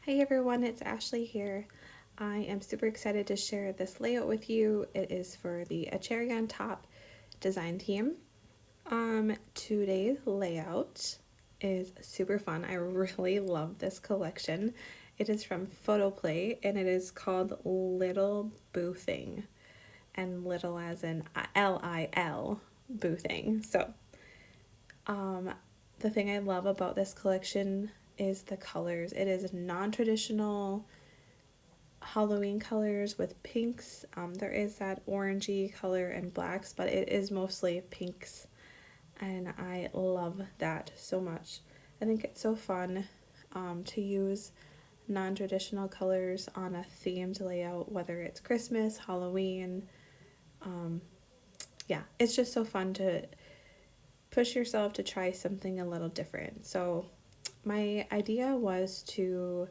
Hey everyone, it's Ashley here. I am super excited to share this layout with you. It is for the A Cherry on Top design team. Today's layout is super fun. I really love this collection. It is from Photoplay and it is called Little Boo Thing, and little as in Lil Boo Thing. Um, the thing I love about this collection is the colors. It is non-traditional Halloween colors with pinks. There is that orangey color and blacks, but it is mostly pinks, and I love that so much. I think it's so fun to use non-traditional colors on a themed layout, whether it's Christmas, Halloween. Um, yeah, it's just so fun to push yourself to try something a little different. So my idea was to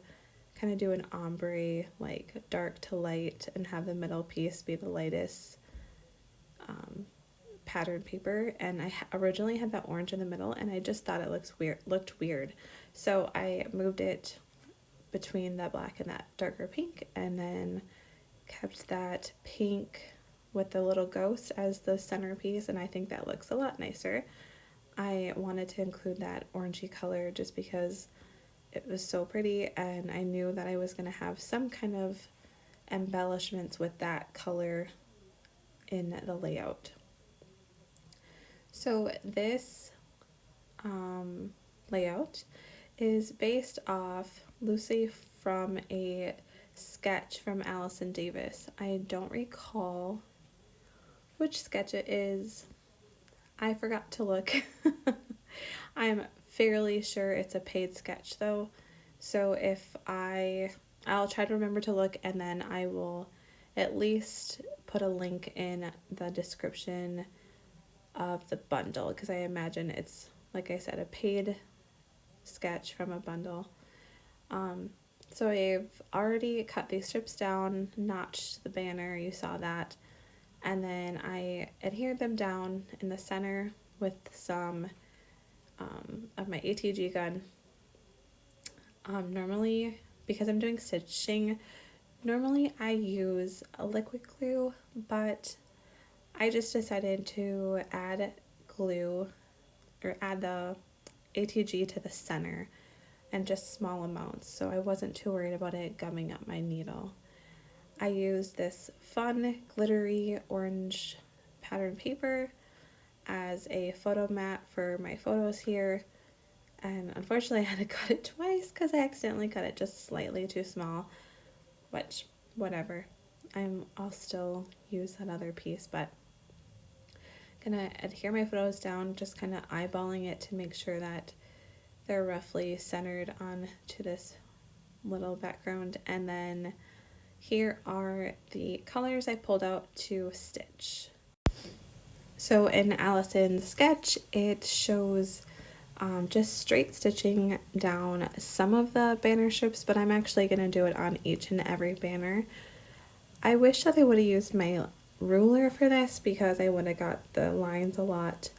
kind of do an ombre, like dark to light, and have the middle piece be the lightest pattern paper. And I originally had that orange in the middle, and I just thought it looked weird. So I moved it between that black and that darker pink, and then kept that pink with the little ghost as the centerpiece, and I think that looks a lot nicer. I wanted to include that orangey color just because it was so pretty, and I knew that I was going to have some kind of embellishments with that color in the layout. So this layout is based off loosely from a sketch from Allison Davis. I don't recall which sketch it is. I forgot to look. I'm fairly sure it's a paid sketch though. So I'll try to remember to look, and then I will at least put a link in the description of the bundle, because I imagine it's, like I said, a paid sketch from a bundle. So I've already cut these strips down, notched the banner, you saw that, and then I adhered them down in the center with some of my ATG gun. Normally, because I'm doing stitching, normally I use a liquid glue, but I just decided to add glue, or add the ATG to the center, and just small amounts, so I wasn't too worried about it gumming up my needle. I used this fun glittery orange pattern paper as a photo mat for my photos here, and unfortunately I had to cut it twice because I accidentally cut it just slightly too small, which whatever, I'll still use that other piece. But gonna adhere my photos down, just kind of eyeballing it to make sure that they're roughly centered on to this little background. And then here are the colors I pulled out to stitch. So in Allison's sketch, it shows just straight stitching down some of the banner strips, but I'm actually going to do it on each and every banner. I wish that I would have used my ruler for this, because I would have got the lines a lot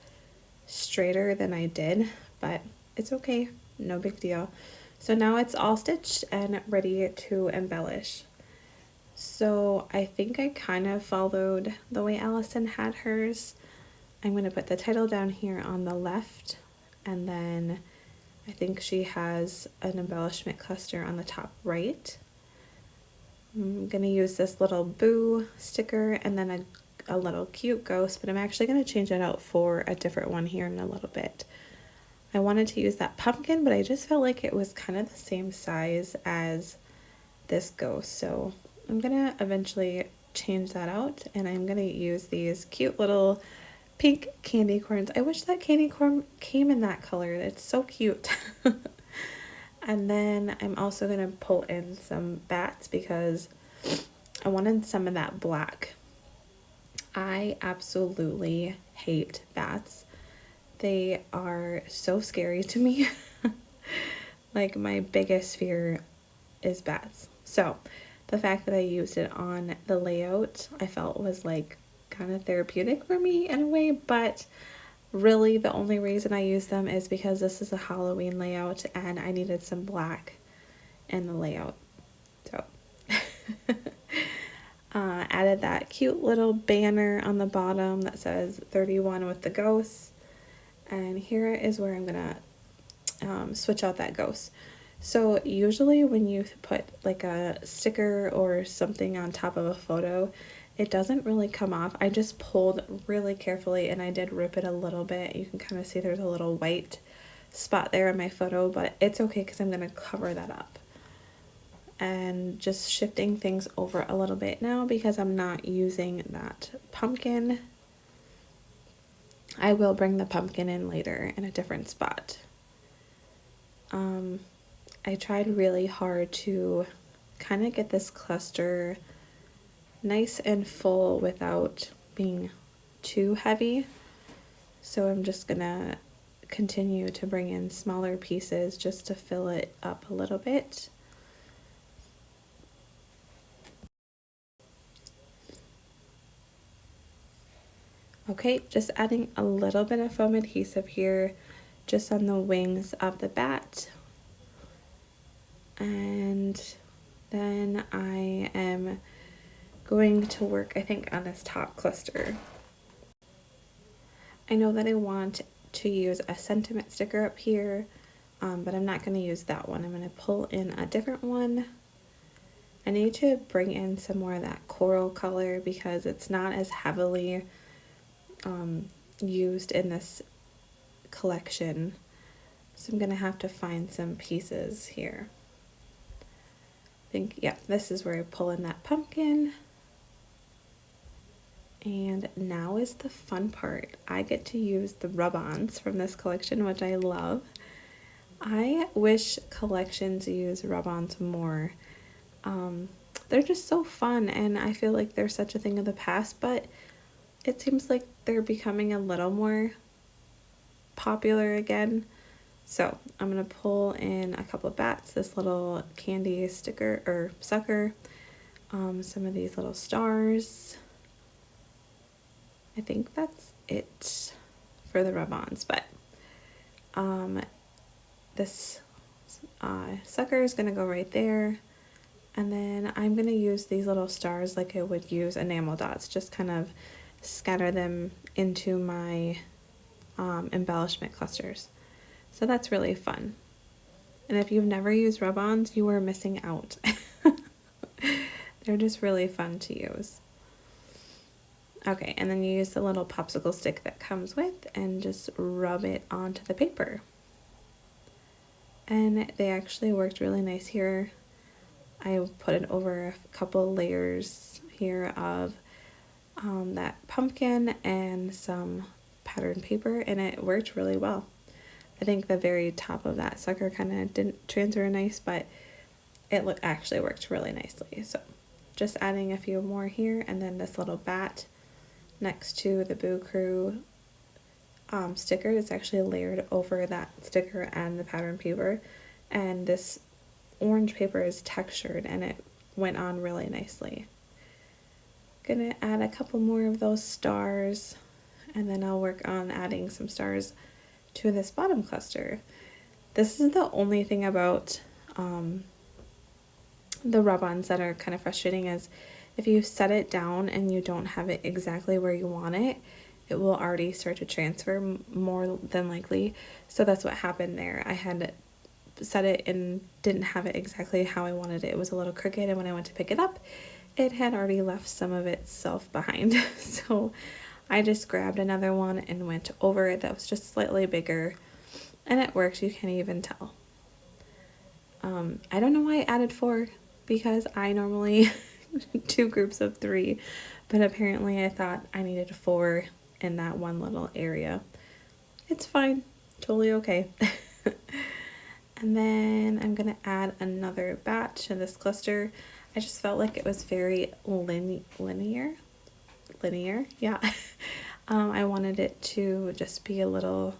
straighter than I did, but it's okay, no big deal. So now it's all stitched and ready to embellish. So I think I kind of followed the way Allison had hers. I'm going to put the title down here on the left, and then I think she has an embellishment cluster on the top right. I'm going to use this little boo sticker and then a little cute ghost, but I'm actually going to change it out for a different one here in a little bit. I wanted to use that pumpkin, but I just felt like it was kind of the same size as this ghost, so I'm going to eventually change that out, and I'm going to use these cute little pink candy corns. I wish that candy corn came in that color. It's so cute. And then I'm also going to pull in some bats because I wanted some of that black. I absolutely hate bats. They are so scary to me. Like, my biggest fear is bats. So the fact that I used it on the layout, I felt was like kind of therapeutic for me in a way, but really the only reason I used them is because this is a Halloween layout and I needed some black in the layout. So added that cute little banner on the bottom that says 31 with the ghosts. And here is where I'm gonna switch out that ghost. So usually when you put like a sticker or something on top of a photo, it doesn't really come off. I just pulled really carefully and I did rip it a little bit. You can kind of see there's a little white spot there in my photo, but it's okay because I'm going to cover that up. And just shifting things over a little bit now because I'm not using that pumpkin. I will bring the pumpkin in later in a different spot. I tried really hard to kind of get this cluster nice and full without being too heavy. So I'm just gonna continue to bring in smaller pieces just to fill it up a little bit. Okay, just adding a little bit of foam adhesive here just on the wings of the bat. And then I am going to work, I think, on this top cluster. I know that I want to use a sentiment sticker up here, but I'm not going to use that one. I'm going to pull in a different one. I need to bring in some more of that coral color because it's not as heavily used in this collection. So I'm going to have to find some pieces here. I think, yeah, this is where I pull in that pumpkin. And now is the fun part. I get to use the rub-ons from this collection, which I love. I wish collections use rub-ons more. They're just so fun, and I feel like they're such a thing of the past, but it seems like they're becoming a little more popular again. So I'm going to pull in a couple of bats, this little candy sticker or sucker, some of these little stars. I think that's it for the rub-ons, but this sucker is going to go right there. And then I'm going to use these little stars like I would use enamel dots, just kind of scatter them into my embellishment clusters. So that's really fun. And if you've never used rub-ons, you are missing out. They're just really fun to use. Okay, and then you use the little popsicle stick that comes with and just rub it onto the paper. And they actually worked really nice here. I put it over a couple layers here of that pumpkin and some patterned paper, and it worked really well. I think the very top of that sucker kind of didn't transfer nice, but it actually worked really nicely. So just adding a few more here, and then this little bat next to the Boo Crew sticker is actually layered over that sticker and the pattern paper, and this orange paper is textured and it went on really nicely. Gonna add a couple more of those stars, and then I'll work on adding some stars to this bottom cluster. This is the only thing about the rub-ons that are kind of frustrating is if you set it down and you don't have it exactly where you want it, it will already start to transfer more than likely. So that's what happened there. I had set it and didn't have it exactly how I wanted it. It was a little crooked, and when I went to pick it up, it had already left some of itself behind. So I just grabbed another one and went over it that was just slightly bigger, and it worked. You can't even tell. I don't know why I added 4 because I normally do groups of 3, but apparently I thought I needed 4 in that one little area. It's fine, totally okay. And then I'm gonna add another batch to this cluster. I just felt like it was very linear, yeah. I wanted it to just be a little,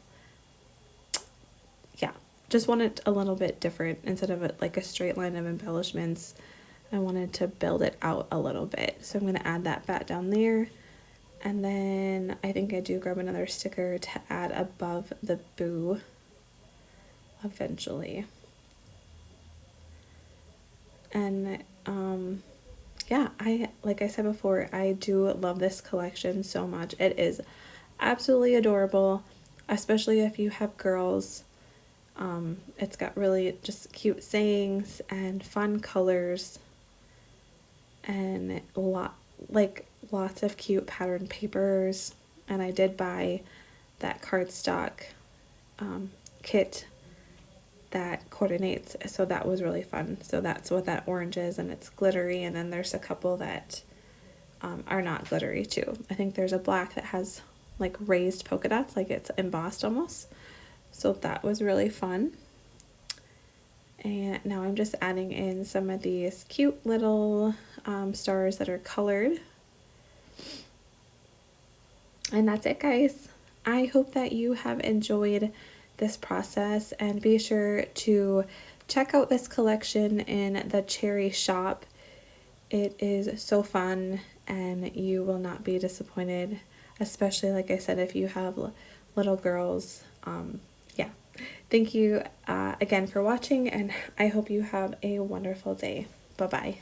yeah, just wanted a little bit different. Instead of like a straight line of embellishments, I wanted to build it out a little bit. So I'm gonna add that bat down there. And then I think I do grab another sticker to add above the Boo eventually. And yeah, like I said before, I do love this collection so much. It is absolutely adorable, especially if you have girls. It's got really just cute sayings and fun colors and lots of cute pattern papers. And I did buy that cardstock kit that coordinates, so that was really fun. So that's what that orange is, and it's glittery, and then there's a couple that are not glittery too. I think there's a black that has like raised polka dots, like it's embossed almost. So that was really fun. And now I'm just adding in some of these cute little stars that are colored. And that's it, guys. I hope that you have enjoyed this process, and be sure to check out this collection in the Cherry shop. It is so fun and you will not be disappointed, especially like I said, if you have little girls. Yeah. Thank you again for watching, and I hope you have a wonderful day. Bye bye.